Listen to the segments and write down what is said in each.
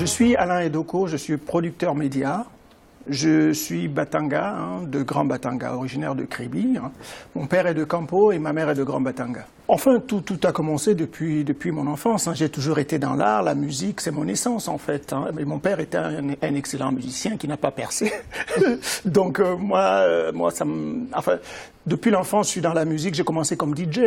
Je suis Alain Edoko, je suis producteur média. Je suis Batanga, de Grand Batanga, originaire de Kribi. Mon père est de Campo et ma mère est de Grand Batanga. Enfin, tout a commencé depuis mon enfance. J'ai toujours été dans l'art, la musique, c'est mon essence en fait. Mais mon père était un excellent musicien qui n'a pas percé. Donc depuis l'enfance, je suis dans la musique. J'ai commencé comme DJ.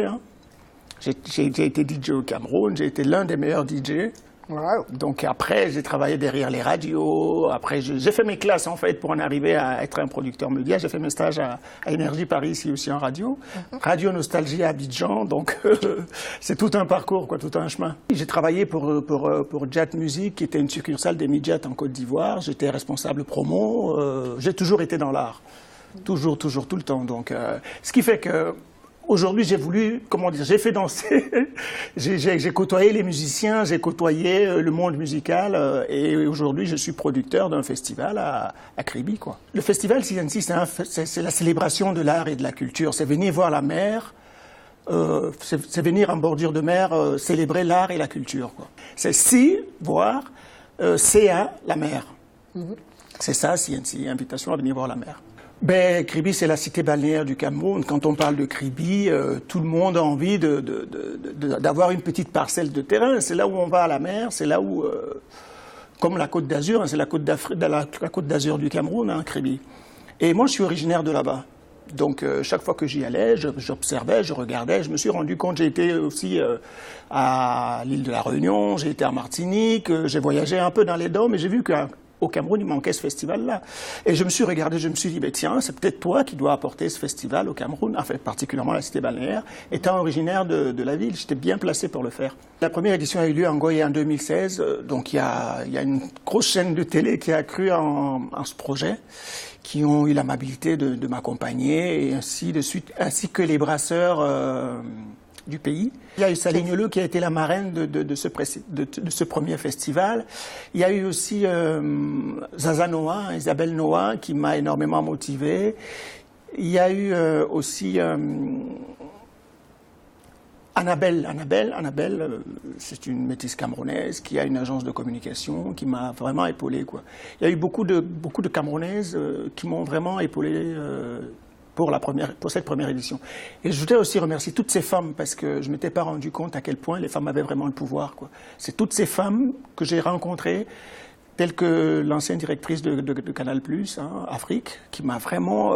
J'ai été DJ au Cameroun, j'ai été l'un des meilleurs DJ. Wow. Donc après, j'ai travaillé derrière les radios. Après, j'ai fait mes classes en fait pour en arriver à être un producteur média. J'ai fait mes stages à Énergie Paris, ici aussi en radio. Radio Nostalgie à Abidjan. Donc c'est tout un parcours, quoi, tout un chemin. J'ai travaillé pour Jet Music, qui était une succursale d'Emidjet en Côte d'Ivoire. J'étais responsable promo. J'ai toujours été dans l'art, toujours, tout le temps. Donc ce qui fait que aujourd'hui, j'ai voulu, j'ai fait danser, j'ai côtoyé les musiciens, j'ai côtoyé le monde musical et aujourd'hui, je suis producteur d'un festival à Kribi, quoi. Le festival CNC, c'est la célébration de l'art et de la culture. C'est venir voir la mer, c'est venir en bordure de mer célébrer l'art et la culture, quoi. C'est voir, CA, la mer. C'est ça, CNC, invitation à venir voir la mer. Kribi, c'est la cité balnéaire du Cameroun. Quand on parle de Kribi, tout le monde a envie d'avoir une petite parcelle de terrain. C'est là où on va à la mer, c'est là où, comme la Côte d'Azur, c'est la Côte d'Azur du Cameroun, Kribi. Et moi, je suis originaire de là-bas. Donc, chaque fois que j'y allais, j'observais, je regardais. Je me suis rendu compte, j'ai été aussi à l'île de la Réunion, j'ai été à Martinique, j'ai voyagé un peu dans les DOM et j'ai vu qu'au Cameroun, il manquait ce festival-là. Et je me suis regardé, je me suis dit, tiens, c'est peut-être toi qui dois apporter ce festival au Cameroun, enfin, particulièrement la cité balnéaire. Étant originaire de la ville, j'étais bien placé pour le faire. La première édition a eu lieu en Goye en 2016, donc il y a une grosse chaîne de télé qui a cru en ce projet, qui ont eu l'amabilité de m'accompagner, et ainsi que les brasseurs du pays. Il y a eu Salignolo qui a été la marraine de ce premier festival. Il y a eu aussi Zaza Noah, Isabelle Noah, qui m'a énormément motivé. Il y a eu aussi Annabelle, c'est une métisse camerounaise qui a une agence de communication qui m'a vraiment épaulé, quoi. Il y a eu beaucoup de Camerounaises qui m'ont vraiment épaulé pour cette première édition. Et je voudrais aussi remercier toutes ces femmes parce que je ne m'étais pas rendu compte à quel point les femmes avaient vraiment le pouvoir, quoi. C'est toutes ces femmes que j'ai rencontrées, telle que l'ancienne directrice de Canal+, Afrique, qui m'a vraiment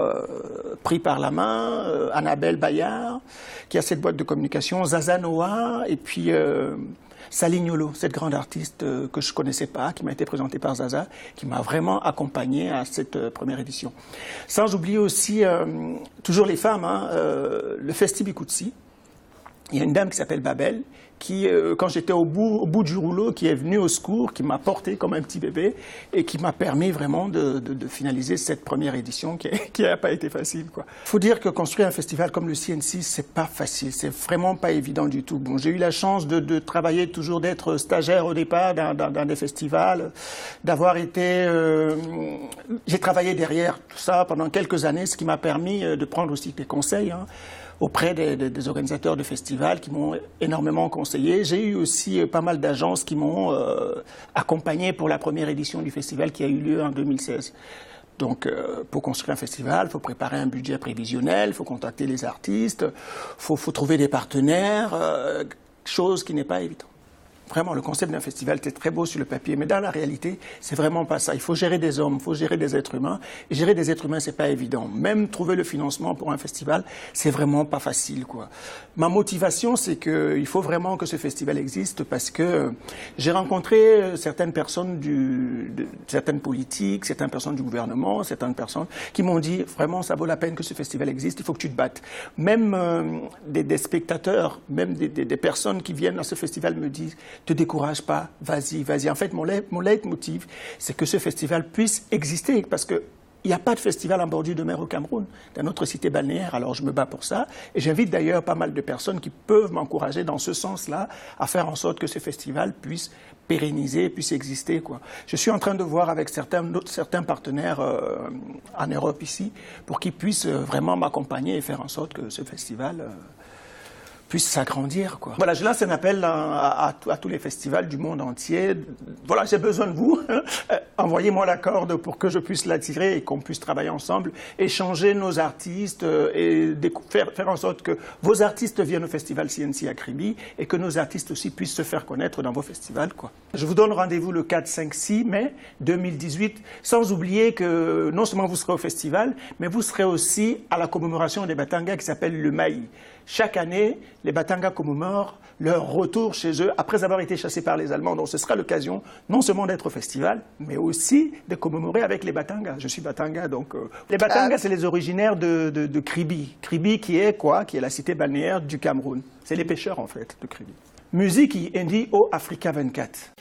pris par la main, Annabelle Bayard, qui a cette boîte de communication, Zaza Noah, et puis Salignolo, cette grande artiste que je ne connaissais pas, qui m'a été présentée par Zaza, qui m'a vraiment accompagné à cette première édition. Sans oublier aussi, toujours les femmes, le Festibikutsi. Il y a une dame qui s'appelle Babel, qui, quand j'étais au bout du rouleau, qui est venue au secours, qui m'a porté comme un petit bébé et qui m'a permis vraiment de finaliser cette première édition qui n'a pas été facile, quoi. Faut dire que construire un festival comme le CNC, c'est pas facile, c'est vraiment pas évident du tout. Bon, j'ai eu la chance de travailler toujours, d'être stagiaire au départ dans des festivals, d'avoir été... j'ai travaillé derrière tout ça pendant quelques années, ce qui m'a permis de prendre aussi des conseils, auprès des organisateurs de festivals qui m'ont énormément conseillé. J'ai eu aussi pas mal d'agences qui m'ont accompagné pour la première édition du festival qui a eu lieu en 2016. Donc, pour construire un festival, il faut préparer un budget prévisionnel, il faut contacter les artistes, il faut trouver des partenaires, chose qui n'est pas évidente. Vraiment, le concept d'un festival était très beau sur le papier, mais dans la réalité, c'est vraiment pas ça. Il faut gérer des hommes, il faut gérer des êtres humains. Et gérer des êtres humains, c'est pas évident. Même trouver le financement pour un festival, c'est vraiment pas facile, quoi. Ma motivation, c'est qu'il faut vraiment que ce festival existe parce que j'ai rencontré certaines personnes certaines politiques, certaines personnes du gouvernement, certaines personnes qui m'ont dit vraiment, ça vaut la peine que ce festival existe, il faut que tu te battes. Même des spectateurs, même des personnes qui viennent à ce festival me disent, te décourage pas, vas-y. En fait, mon leitmotiv, c'est que ce festival puisse exister, parce que il n'y a pas de festival en bordure de mer au Cameroun, dans notre cité balnéaire, alors je me bats pour ça. Et j'invite d'ailleurs pas mal de personnes qui peuvent m'encourager dans ce sens-là, à faire en sorte que ce festival puisse pérenniser, puisse exister, quoi. Je suis en train de voir avec certains partenaires en Europe ici, pour qu'ils puissent vraiment m'accompagner et faire en sorte que ce festival puisse s'agrandir, quoi. Voilà, je lance un appel à tous les festivals du monde entier. Voilà, j'ai besoin de vous. Envoyez-moi la corde pour que je puisse l'attirer et qu'on puisse travailler ensemble, échanger nos artistes et faire en sorte que vos artistes viennent au festival CNC à Kribi et que nos artistes aussi puissent se faire connaître dans vos festivals, quoi. Je vous donne rendez-vous le 4, 5, 6 mai 2018, sans oublier que non seulement vous serez au festival, mais vous serez aussi à la commémoration des Batangas qui s'appelle le Maï. Chaque année, les Batangas commémorent leur retour chez eux après avoir été chassés par les Allemands. Donc ce sera l'occasion non seulement d'être au festival, mais aussi de commémorer avec les Batangas. Je suis Batanga, donc... Les Batangas, c'est les originaires de Kribi. Kribi qui est quoi? Qui est la cité balnéaire du Cameroun. C'est les pêcheurs, en fait, de Kribi. Musique Indi au Africa 24.